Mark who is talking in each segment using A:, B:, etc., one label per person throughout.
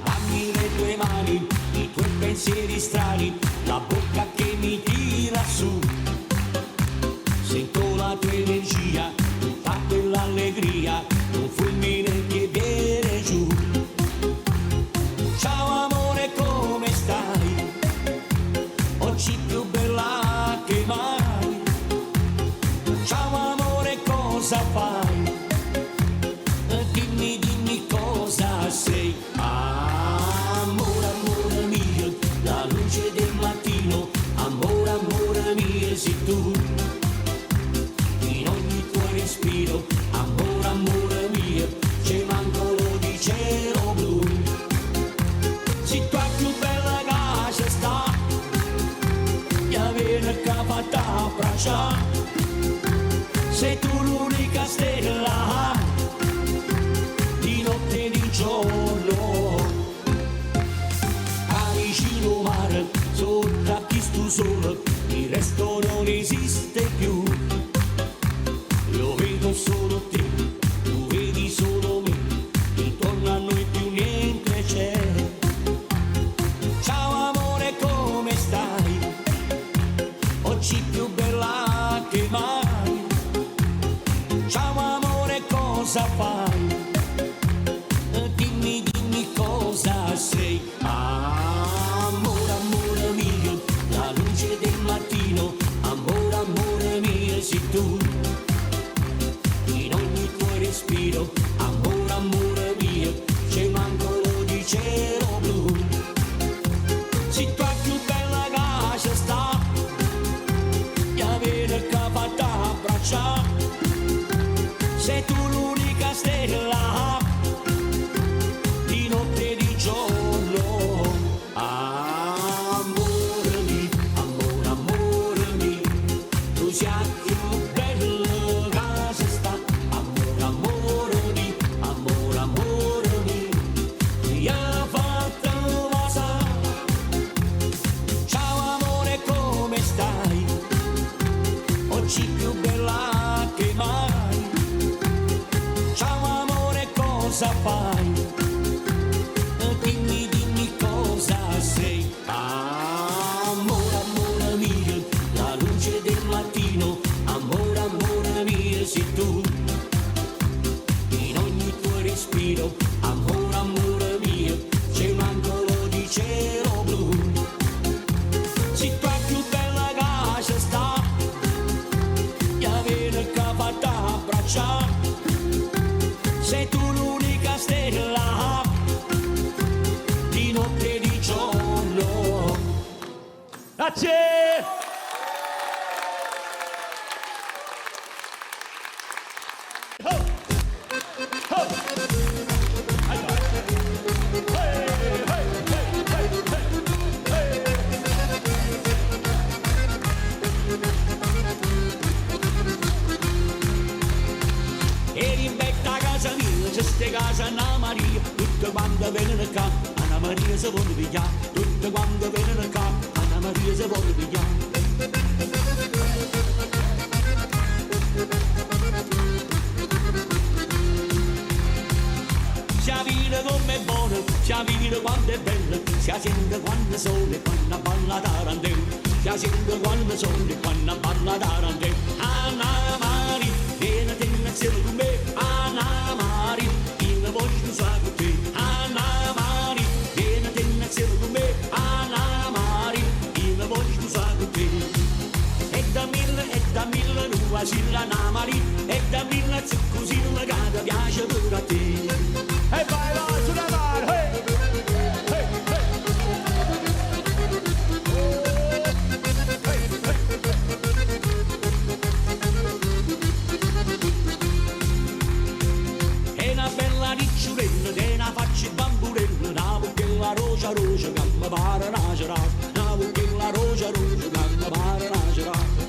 A: Dammi le tue mani, i tuoi pensieri strani, la bocca che mi tira su. Sento la tua energia, tutta quell'allegria, un fulmine che viene giù. Ciao amore, come stai? Oggi più bella che mai. Ciao amore, cosa fai? Dimmi, dimmi cosa sei. Amore, amore mio, la luce del mattino. Amore, amore mio, sei tu. In ogni tuo respiro, amore, amore mio, c'è un angolo di cielo blu. Sei tu più bella che sta, e viene capata a braccia. Sei tu l'unica stella, di notte e di giorno. A vicino mare, sotto a chi stu sole, il resto non esiste più. Io vedo solo te, tu vedi solo me, intorno a noi più niente c'è. Ciao amore, come stai? Oggi più bella che mai. Ciao amore, cosa fai? Dimmi, dimmi cosa sei. Amore, amore mio, la luce del mattino. Amore, amore mio, sei tu. In ogni tuo respiro, amore, amore mio, c'è un angolo di cielo blu. Sei tu più bella che sta, e viene capata a braccia. Sei tu l'unica stella, di notte e di giorno. Amore mio, amore, amore mio, tu sei più bella che si sta. Amore, amore mio, amore, amore mio, mi ha fatto passare. Ciao amore, come stai? Oggi più bella che mai. Ciao amore, cosa fai? Dimmi, dimmi cosa sei. Amore, amore mio, la luce del mattino. Amore, amore mio, sei tu. In ogni tuo respiro, amore, amore mio, c'è un angolo di cielo blu. Sei tu più bella che sta, e viene capata a braccia. Sei tu l'unica stella, di notte e di giorno.
B: Grazie! Oh! Oh! Allora. Hey, hey, hey, hey, hey,
A: E rimbetta a casa mia, c'è ste casa Anna Maria, tutte quante vengono qua, Anna Maria si vuole pigliare, tutte quante vengono qua, Anna Maria si vuole pigliare. Sia vita com'è buona, sia vita quanto è bella, sia sente quando è sole, quando balla tarantella, sia sente quando è sole, quando balla tarantella. Anna Maria, vieni a tenere insieme con me, Anna Maria, io mi voglio usare con te. Anna Maria, vieni a tenere insieme con me, Anna Maria, io mi voglio usare con te. E da mille, nuova silla Anna Maria, e da mille, così non mi piace pure a te.
B: E vai, vai, sulla mano! Hey! Hey!
A: È una bella ricciurella, è una faccia bamburella, una bucchella rocia rocia, che mi pare una cerata, una bucchella rocia rocia, che mi pare una cerata.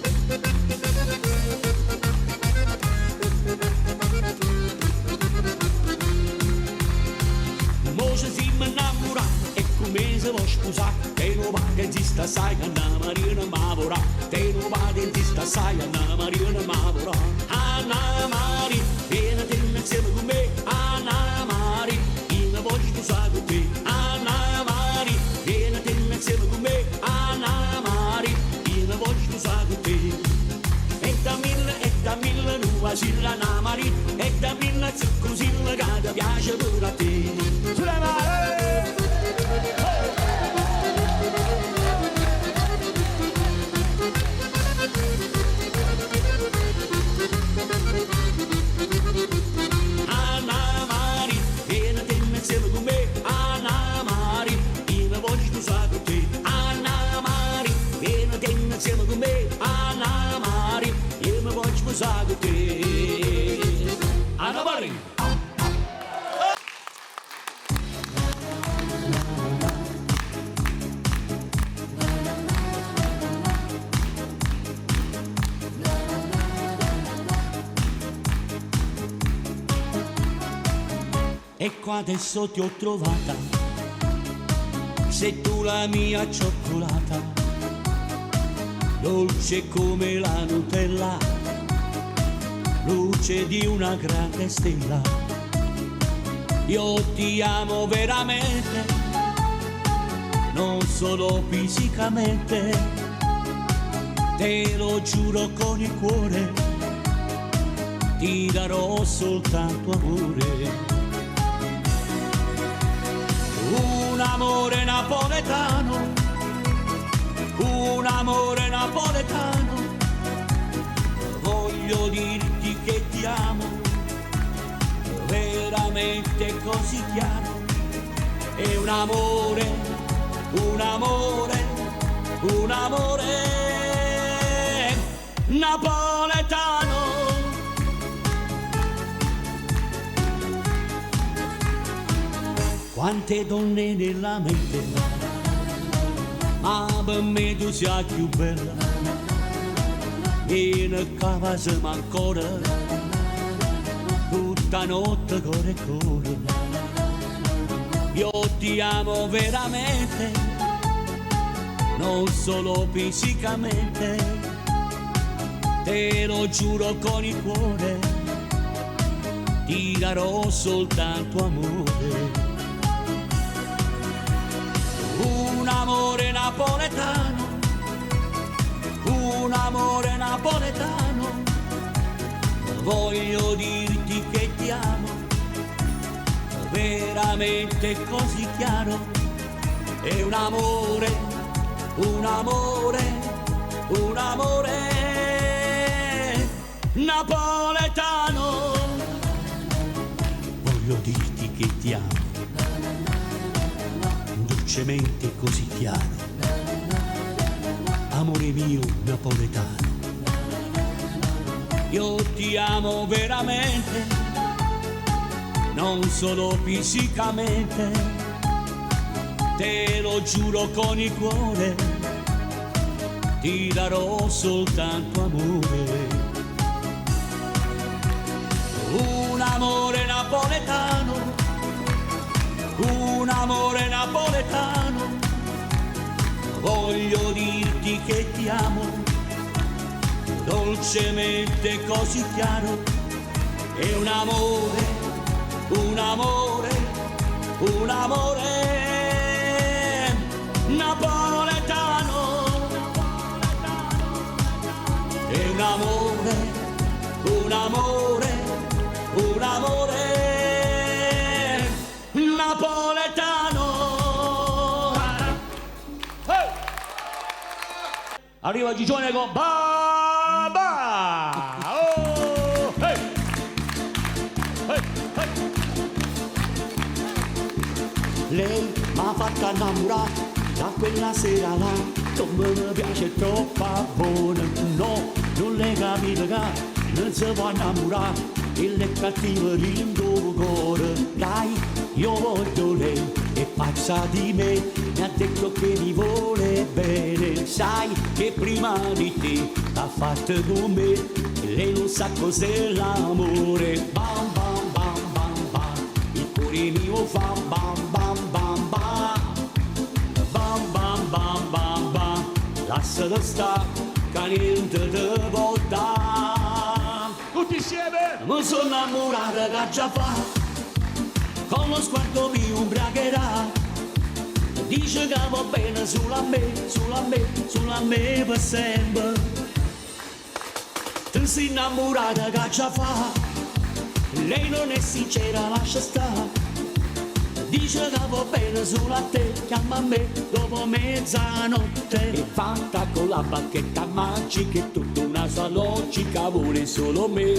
A: Mo se siamo innamorati e come se vuoi sposare, te non va che esista sai, Anna Maria non mi vorrà, te non va che esista sai, Anna Maria non mi vorrà. Anna Maria, vieni a tenere insieme con me, Anna Basilla Namari e da Milla Zuccosilla che ti piace pure a te.
B: Sulle mani!
A: Anna Mari, vieni te insieme con me. Anna Mari, io mi voglio sposare con te. Anna Mari, vieni te insieme con me. Anna Mari, io mi voglio sposare con te. Anna Mari. E qua adesso ti ho trovata, sei tu la mia cioccolata, dolce come la Nutella, luce di una grande stella. Io ti amo veramente, non solo fisicamente, te lo giuro con il cuore, ti darò soltanto amore. Un amore napoletano, un amore napoletano, voglio dirti che ti amo, veramente così chiaro. È un amore, un amore, un amore napoletano. Quante donne nella mente, ma per me tu sei più bella. In casa siamo ancora, tutta notte cuore e cuore. Io ti amo veramente, non solo fisicamente, te lo giuro con il cuore, ti darò soltanto amore. Un amore napoletano, un amore napoletano, voglio dirti che ti amo, veramente così chiaro. È un amore, un amore, un amore napoletano. Voglio dirti che ti amo, dolcemente così chiaro, amore mio napoletano. Io ti amo veramente, non solo fisicamente, te lo giuro con il cuore, ti darò soltanto amore. Un amore napoletano, un amore napoletano, voglio dirti che ti amo, dolcemente così chiaro. È un amore, un amore, un amore napoletano. È un amore, un amore, un amore napoletano.
B: Hey!
A: Arriva Gigione con Baba.
B: Oh! Hey! Hey! Hey!
A: Lei m'ha fatta innamorare da quella sera là, come mi piace troppo buona. No, non le capite che non si può innamorare, il è cattivo rindo cuore. Dai, io voglio lei, è pazza di me, mi ha detto che mi vuole bene. Sai che prima di te ha fatto con me, e lei non sa cos'è l'amore. Bam bam bam bam bam, il cuore mio fa bam bam bam bam. Bam bam bam bam bam, lascialo sta, che niente te può dare.
B: Tutti insieme!
A: Mi sono innamorata che già fa, con lo sguardo mi ubriacherà. Dice che va bene sulla me, sulla me, sulla me per sempre. Ti ti sei innamorata che già fa, lei non è sincera, lascia stare. Dice che va bene solo a te, chiama a me dopo mezzanotte. È fatta con la bacchetta magica e tutta una sua logica, vuole solo me.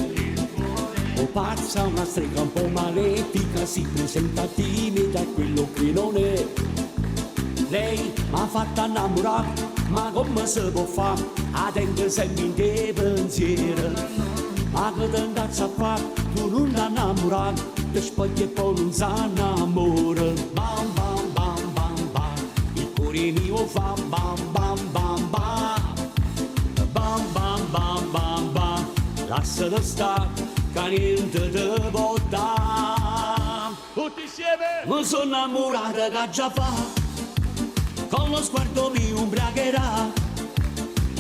A: O pazza, una strega un po' malefica, si presenta timida, è quello che non è. Lei m'ha fatta innamorare, ma come si può fare? A tenere sempre in te pensiero. Ma che ti andazza a fare, tu non ti innamorare, ti spogli e poi non si innamora. Bam bam bam bam bam, il cuore mio fa bam bam bam bam. Bam bam bam bam bam, lascialo stare, che niente ti può dare.
B: Tutti insieme.
A: Mi sono innamorata che già fa, con lo sguardo mi ubriacherà.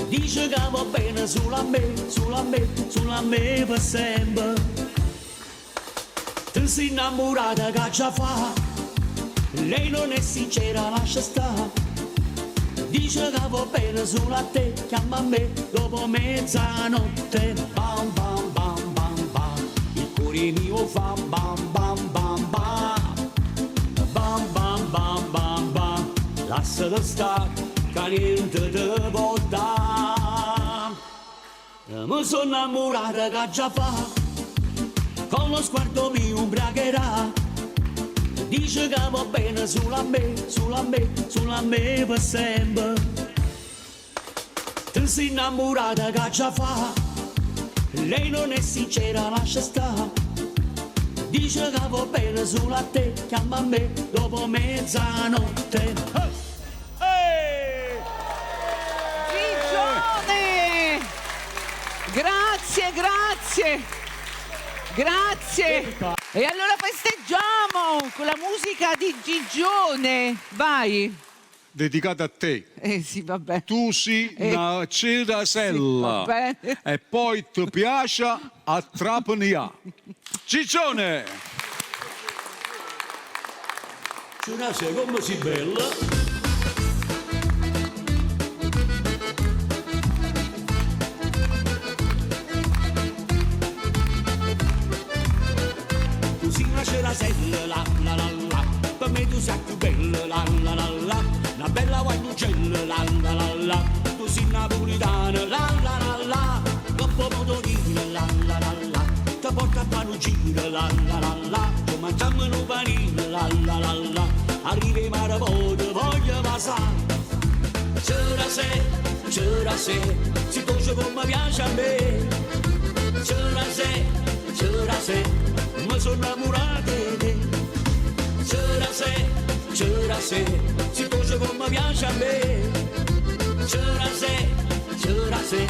A: Dice che va bene solo a me, solo a me, solo a me per sempre. Ti sei innamorata che già fa, lei non è sincera, lascia stare. Dice che va bene solo a te, chiama a me dopo mezzanotte. Bam bam bam bam bam, il cuore mio fa bam bam bam bam. Bam bam bam bam bam, lascialo stare, che niente ti può dare. Mi sono innamorata che già fa, con lo sguardo mi ubriacherà. Dice che va bene solo a me, solo a me, solo a me per sempre. Ti sei innamorata che già fa, lei non è sincera, lascia stare. Dice che va bene solo a te, chiama a me dopo mezzanotte.
C: Gigione! Grazie, grazie! Grazie! E allora festeggiamo con la musica di Gigione. Vai!
B: Dedicata a te.
C: Sì, vabbè.
B: Tu sei una cirasella
C: Sì, va bene.
B: e poi ti piace a Trapania. Ciccione!
A: C'è una come si bella. Tu sei una cirasella, la la la la, per me tu sei più bella, la la la la, una bella guagnucella, la la la la, tu sei napolitana, la la la la, con pomodorino, la la la la, ti porta a panugino, la la la la, ci mangiamo un panino, la la la la, arriviamo a Rapoto, voglio passare. C'era se, si dolce come piace a me. C'era se, mi sono innamorata di te. C'era se, si dolce come piace a me. C'era se,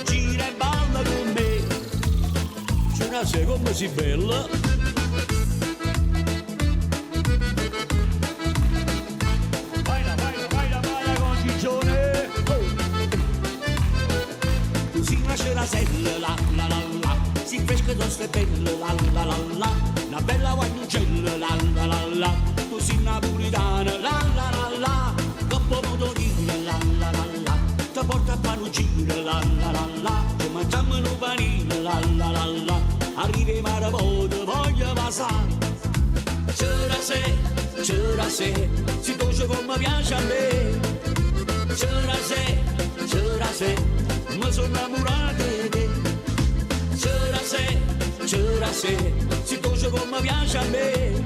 A: gira e balla con me. C'era se come si bella. La la la la, si fresca tosta e bella, la la la la, una bella guagnucella, la la la la, tu sei napolitana, la la la la, con pomodorino, la la la la, ti porta a panugino, la la la la, ci mangiamo un panino, la la la la, arriviamo a Rapoto, voglio passare. C'era se, si dolce come piace a me. C'era se, mi sono innamorata di te. C'era se, si dolce come piace a me.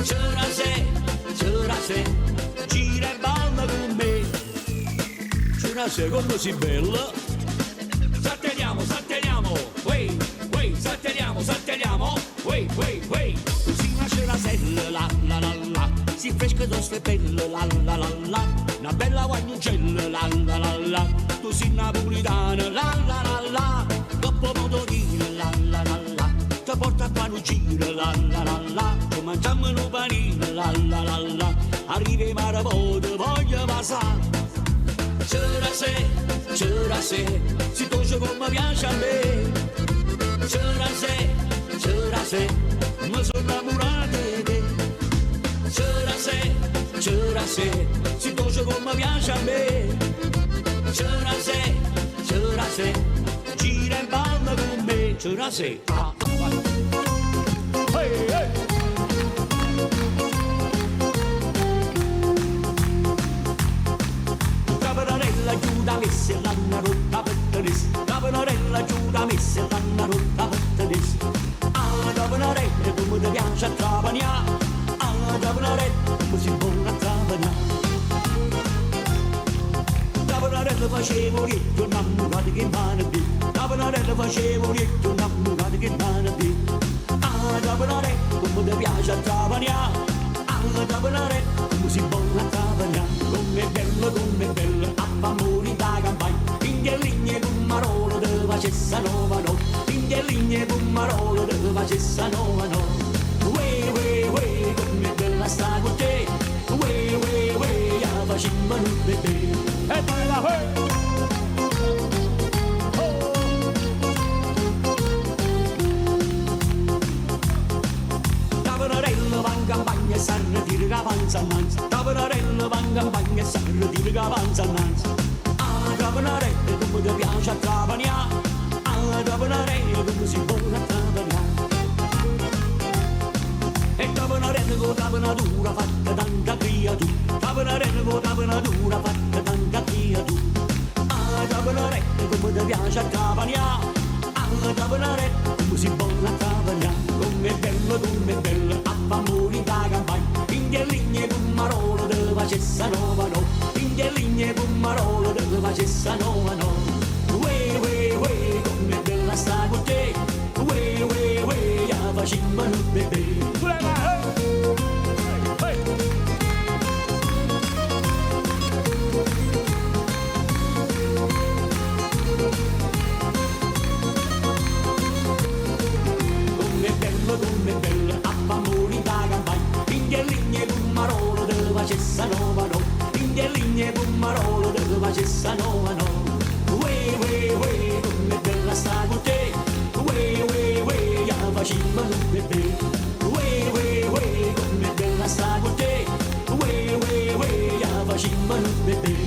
A: C'era se, gira e balla con me. C'era se come si bella. Salteniamo, wey, salteniamo, wey. Così nasce la sella, la la la la, si fresca tosta e bella, la la la la, una bella guagnucella, la la la la, tu sei napolitana, la la la la, con pomodorino, la la la la, ti porta a panugino, la la la la, ci mangiamo un panino, la la la la, arriviamo a Rapoto, voglio passare. C'era se, si dolce come piace a me. C'era se, mi sono innamorata di te. C'era se, si dolce come piace a me. C'era se, gira vieni e balla con me. Ce la sei? Ah, vai.
B: Hey, hey.
A: Caponarella aiutami se l'hanno rotta per tennis. Caponarella aiutami se l'hanno rotta per tennis. Ah, caponarella come ti piace a travagliare. Ah, caponarella come si buona a travagliare. Caponarella facevo rietto innamorato che manabì. Caponarella facevo rietto innamorato che manabì. Ah, caponarella come ti piace a travagliare. Ah, caponarella come si buona a travagliare. Come bella, a famori da campagna. Ingheligne con marolo de facessano vano. Ingheligne con marolo de facessano vano. Ue, come bella sta con te. Ue, a facimmo un bebè.
B: E balla, hey.
A: Caponarella va in campagna e s'arra tira che avanza innanzi. Caponarella va in campagna e s'arra tira che avanza innanzi. Ah, caponarella come ti piace a travagliare. Ah, caponarella come si buona a travagliare. E caponarella con caponatura fatta tanta creatura. Caponarella con caponatura fatta tanta creatura. Ah, caponarella come ti piace a travagliare. Ah, caponarella come si buona a travagliare. Come bella, a famori da campagna. Ingheligne con marolo de facessano vano. Ingheligne con marolo de facessano vano. Ue, come bella sta con te. Ue, a facimmo un bebè.
B: Sulle mani, hey. Hey.
A: Come bella, a famori da campagna. Ingheligne con marolo de facessano vano. Ingheligne con marolo de facessano vano. Ue, come bella sta con te. Ue, a facimmo un bebè. Ue, come bella sta con te. Ue, a facimmo un bebè.